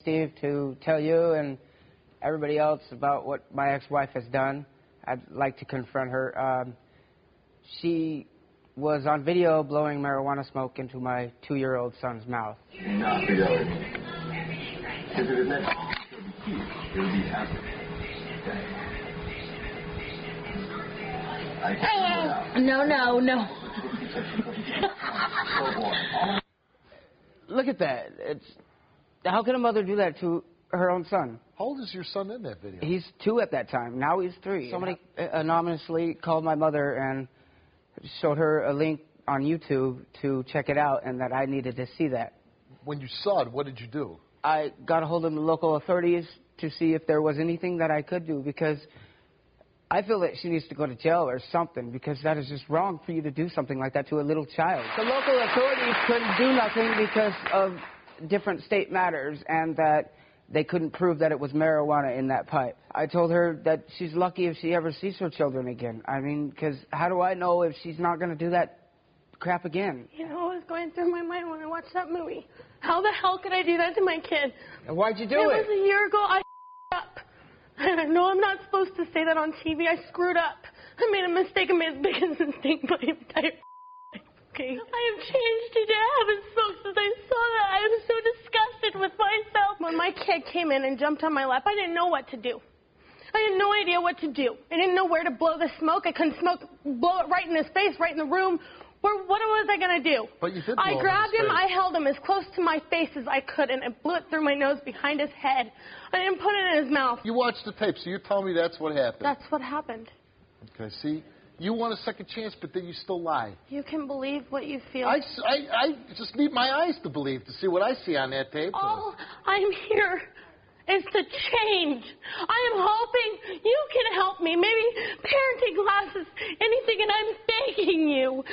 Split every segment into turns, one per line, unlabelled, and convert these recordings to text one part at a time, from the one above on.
Steve, to tell you and everybody else about what my ex-wife has done. I'd like to confront her. She was on video blowing marijuana smoke into my 2-year-old son's mouth.
No.
Look at that. How can a mother do that to her own son?
How old is your son in that video?
He's 2 at that time. Now he's 3. Somebody anonymously called my mother and showed her a link on YouTube to check it out, and that I needed to see that.
When you saw it, what did you do?
I got a hold of the local authorities to see if there was anything that I could do, because I feel that she needs to go to jail or something, because that is just wrong for you to do something like that to a little child. The local authorities couldn't do nothing because of different state matters, and that they couldn't prove that it was marijuana in that pipe. I told her that she's lucky if she ever sees her children again. I mean, because how do I know if she's not going to do that crap again?
You know what was going through my mind when I watched that movie? How the hell could I do that to my kid?
And why'd you do
it?
It
was a year ago. I up. And I know I'm not supposed to say that on TV. I screwed up. I made a mistake. I made the biggest mistake of my entire life. Okay? I have changed to having smoke since I saw that. I am so disgusted with myself. When my kid came in and jumped on my lap, I didn't know what to do. I had no idea what to do. I didn't know where to blow the smoke. I couldn't blow it right in his face, right in the room. What was I going to do?
But you did
I grabbed him, I held him as close to my face as I could, and I blew it through my nose behind his head. I didn't put it in his mouth.
You watched the tape, so you're telling me that's what happened.
That's what happened.
Okay, see? You want a second chance, but then you still lie.
You can believe what you feel.
I just need my eyes to believe, to see what I see on that tape.
All I'm here is to change. I am hoping you can help me. Maybe parenting classes, anything, and I'm begging you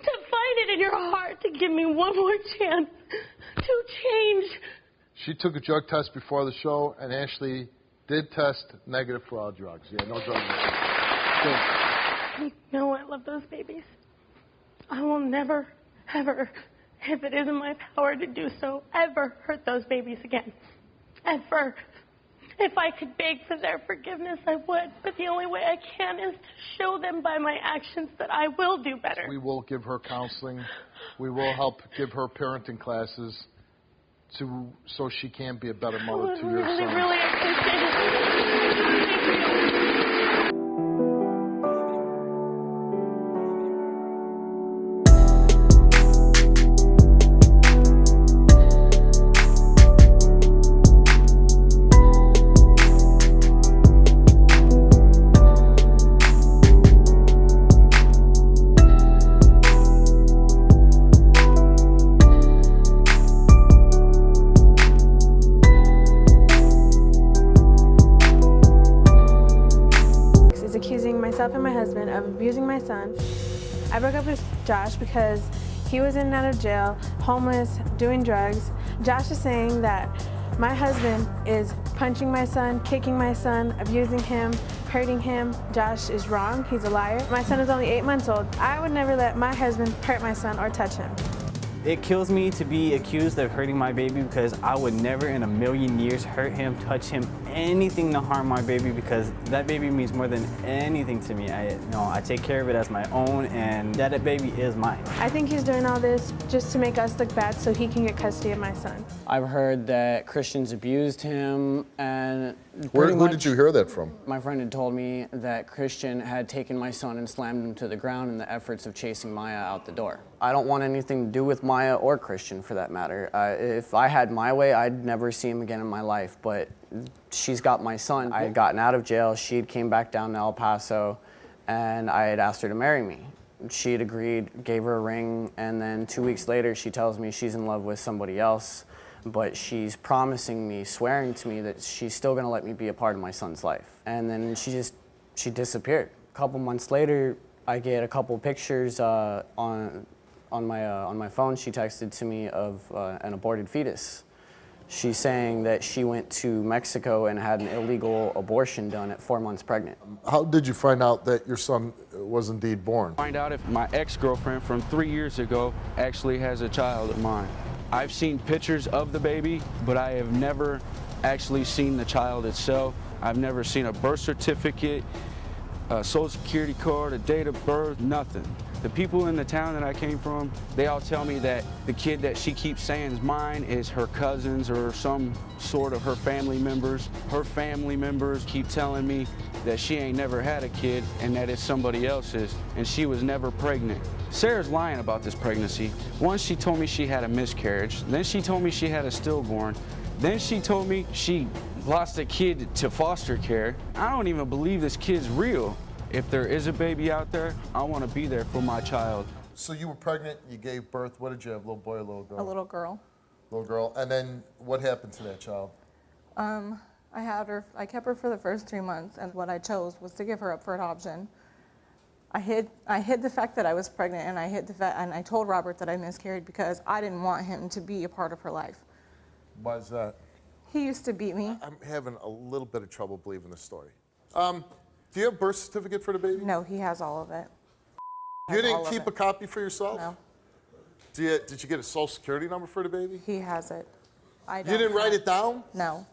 to find it in your heart to give me one more chance to change.
She took a drug test before the show, and Ashley did test negative for all drugs. Yeah, no drugs.
You know I love those babies. I will never, ever, if it is in my power to do so, ever hurt those babies again. Ever. If I could beg for their forgiveness, I would. But the only way I can is to show them by my actions that I will do better.
We will give her counseling. We will help give her parenting classes so she can be a better mother to your son.
I really appreciate it. Thank you.
Myself and my husband of abusing my son. I broke up with Josh because he was in and out of jail, homeless, doing drugs. Josh is saying that my husband is punching my son, kicking my son, abusing him, hurting him. Josh is wrong. He's a liar. My son is only 8 months old. I would never let my husband hurt my son or touch him.
It kills me to be accused of hurting my baby, because I would never in a million years hurt him, touch him, anything to harm my baby, because that baby means more than anything to me. I take care of it as my own, and that baby is mine.
I think he's doing all this just to make us look bad so he can get custody of my son.
I've heard that Christians abused him, and
who did you hear that from?
My friend had told me that Christian had taken my son and slammed him to the ground in the efforts of chasing Maya out the door. I don't want anything to do with Maya or Christian, for that matter. If I had my way, I'd never see him again in my life, but she's got my son. I had gotten out of jail, she had came back down to El Paso, and I had asked her to marry me. She had agreed, gave her a ring, and then 2 weeks later she tells me she's in love with somebody else, but she's promising me, swearing to me that she's still gonna let me be a part of my son's life. And then she disappeared. A couple months later, I get a couple pictures on my phone. She texted to me of an aborted fetus. She's saying that she went to Mexico and had an illegal abortion done at 4 months pregnant.
How did you find out that your son was indeed born?
Find out if my ex-girlfriend from 3 years ago actually has a child of mine. I've seen pictures of the baby, but I have never actually seen the child itself. I've never seen a birth certificate, a social security card, a date of birth, nothing. The people in the town that I came from, they all tell me that the kid that she keeps saying is mine is her cousins or some sort of her family members. Her family members keep telling me that she ain't never had a kid and that it's somebody else's, and she was never pregnant. Sarah's lying about this pregnancy. Once she told me she had a miscarriage, then she told me she had a stillborn, then she told me she lost a kid to foster care. I don't even believe this kid's real. If there is a baby out there, I want to be there for my child.
So you were pregnant, you gave birth. What did you have, little boy or little girl?
A little girl.
Little girl. And then what happened to that child?
I kept her for the first 3 months, and what I chose was to give her up for adoption. I hid the fact that I was pregnant, and I told Robert that I miscarried because I didn't want him to be a part of her life.
Why is that?
He used to beat me.
I'm having a little bit of trouble believing this story. Do you have a birth certificate for the baby?
No, he has all of it.
You didn't keep a copy for yourself?
No.
Did you get a social security number for the baby?
He has it. I don't.
You didn't write it down?
No.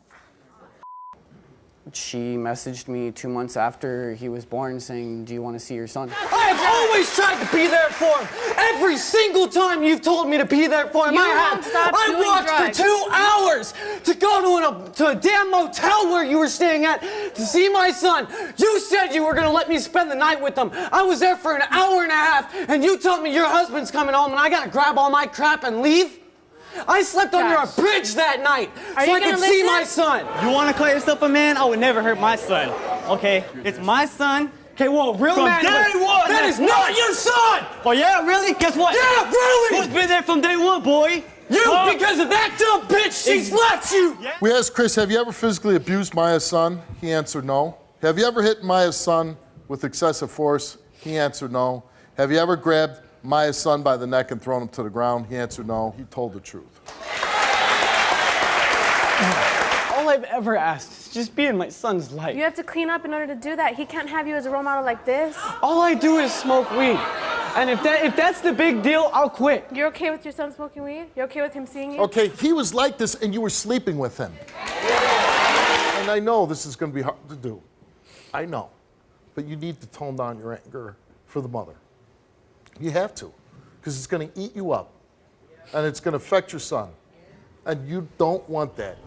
She messaged me 2 months after he was born saying, do you want to see your son?
I have always tried to be there for him. Every single time you've told me to be there for him, I walked for 2 hours to go to a damn motel where you were staying at to see my son. You said you were going to let me spend the night with him. I was there for an hour and a half, and you told me your husband's coming home and I got to grab all my crap and leave? I slept under a bridge that night so I could see my son.
You want to call yourself a man? I would never hurt my son. Okay, it's my son.
Okay, well, real
From
man.
day one.
That is not your son.
Oh yeah, really? Guess what?
Yeah, really.
Who's been there from day one, boy?
You, because of that dumb bitch, she slapped you.
Yeah.
We asked Chris, have you ever physically abused Maya's son? He answered no. Have you ever hit Maya's son with excessive force? He answered no. Have you ever grabbed Maya's son by the neck and thrown him to the ground? He answered no. He told the truth.
All I've ever asked is just be in my son's life.
You have to clean up in order to do that. He can't have you as a role model like this.
All I do is smoke weed. And if that's the big deal, I'll quit.
You're okay with your son smoking weed? You're okay with him seeing you?
Okay, he was like this and you were sleeping with him. And I know this is going to be hard to do. I know. But you need to tone down your anger for the mother. You have to. Because it's going to eat you up. And it's going to affect your son. And you don't want that.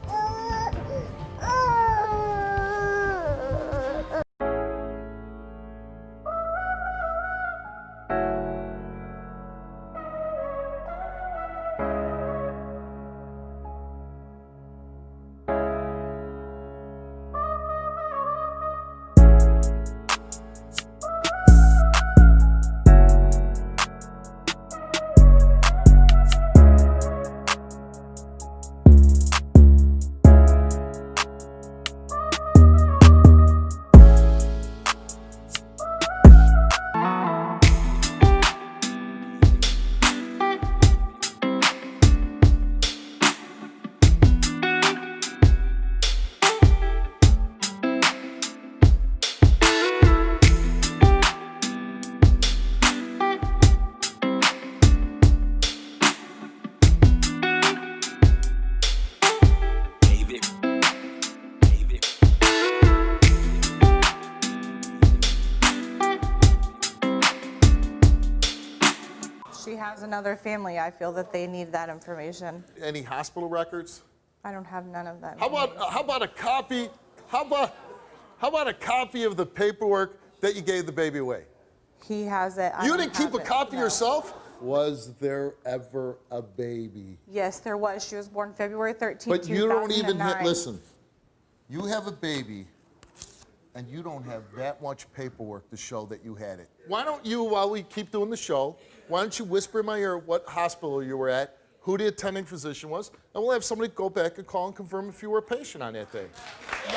She has another family. I feel that they need that information.
Any hospital records?
I don't have none of that.
How about a copy? How about a copy of the paperwork that you gave the baby away?
He has it.
You didn't keep a copy
no.
yourself? Was there ever a baby?
Yes, there was. She was born February 13th,
But you don't even
2009.
listen. You have a baby, and you don't have that much paperwork to show that you had it. Why don't you, while we keep doing the show, why don't you whisper in my ear what hospital you were at, who the attending physician was, and we'll have somebody go back and call and confirm if you were a patient on that day.
It's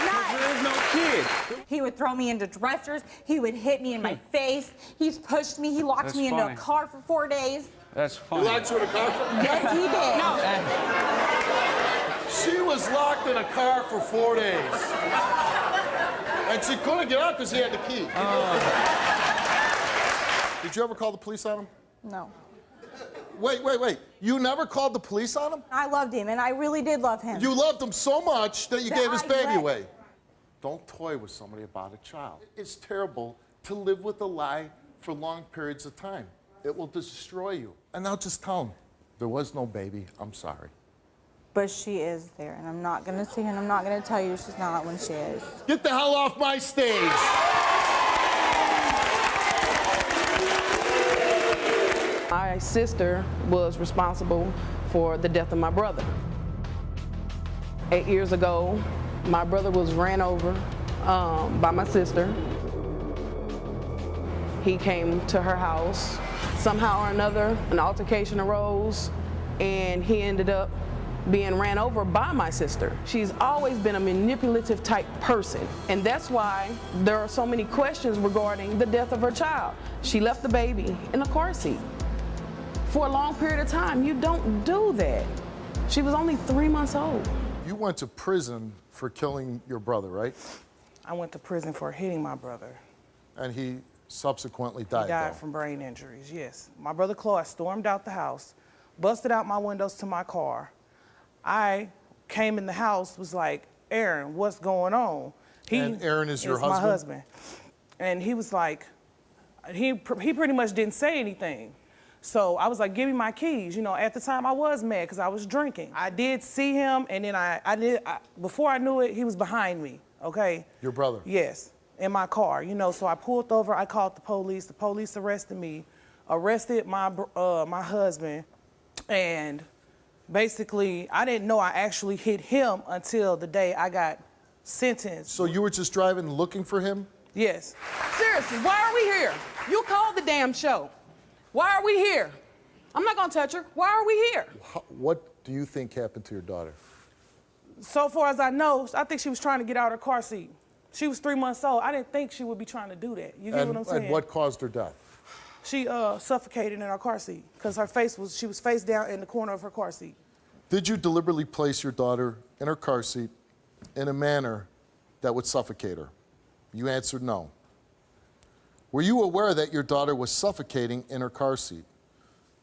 not.
There is no kid.
He would throw me into dressers. He would hit me in my face. He's pushed me. He locked
That's
me into
funny.
a car for 4 days.
That's
You
funny.
locked you in a car?
Yes, he did.
She was locked in a car for 4 days. And she couldn't get out because he had the key. Did you ever call the police on him?
No.
Wait. You never called the police on him?
I loved him, and I really did love him.
You loved him so much that you
That
gave his
I
baby
let-
away. Don't toy with somebody about a child. It's terrible to live with a lie for long periods of time. It will destroy you. And now just tell him, there was no baby, I'm sorry.
But she is there, and I'm not gonna see her, and I'm not gonna tell you she's not when she is.
Get the hell off my stage!
My sister was responsible for the death of my brother. 8 years ago, my brother was ran over by my sister. He came to her house. Somehow or another, an altercation arose, and he ended up being ran over by my sister. She's always been a manipulative type person, and that's why there are so many questions regarding the death of her child. She left the baby in a car seat for a long period of time. You don't do that. She was only 3 months old.
You went to prison for killing your brother, right?
I went to prison for hitting my brother.
And he subsequently died,
He died
though.
from brain injuries, yes. My brother Claude stormed out the house, busted out my windows to my car. I came in the house, was like, Aaron, what's going on?
And Aaron is your husband?
my husband. And he was like, he pretty much didn't say anything. So I was like, give me my keys. You know, at the time I was mad because I was drinking. I did see him, and then before I knew it, he was behind me, okay?
Your brother?
Yes, in my car, you know. So I pulled over, I called the police arrested me, arrested my husband, and basically, I didn't know I actually hit him until the day I got sentenced.
So you were just driving looking for him?
Yes.
Seriously, why are we here? You called the damn show. Why are we here? I'm not gonna touch her. Why are we here?
What do you think happened to your daughter?
So far as I know, I think she was trying to get out of her car seat. She was 3 months old. I didn't think she would be trying to do that. You get what I'm saying?
And what caused her death?
She suffocated in her car seat because she was face down in the corner of her car seat.
Did you deliberately place your daughter in her car seat in a manner that would suffocate her? You answered no. Were you aware that your daughter was suffocating in her car seat?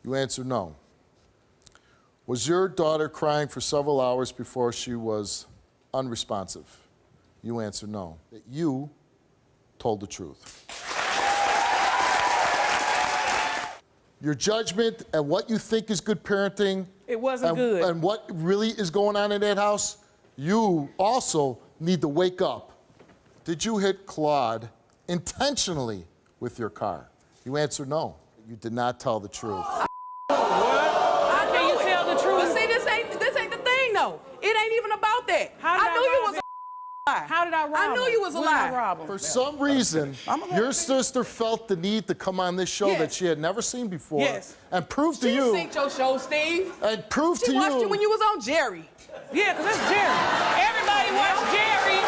You answered no. Was your daughter crying for several hours before she was unresponsive? You answered no. That you told the truth. Your judgment and what you think is good parenting.
It wasn't good.
And what really is going on in that house, you also need to wake up. Did you hit Claude intentionally with your car? You answered no. You did not tell the truth.
I
Can you tell the truth?
But see, this ain't the thing, though. It ain't even about that.
How did
I knew you
rob
was
him?
a lie.
How did I rob
I knew
him?
you was a
When did I
lie.
rob him?
For some reason, your sister felt the need to come on this show
Yes.
that she had never seen before
Yes.
and prove to
She
you,
synced your show, Steve.
and prove
She
to
watched
you,
you when you was on Jerry.
Yeah, because that's Jerry. Everybody watched Jerry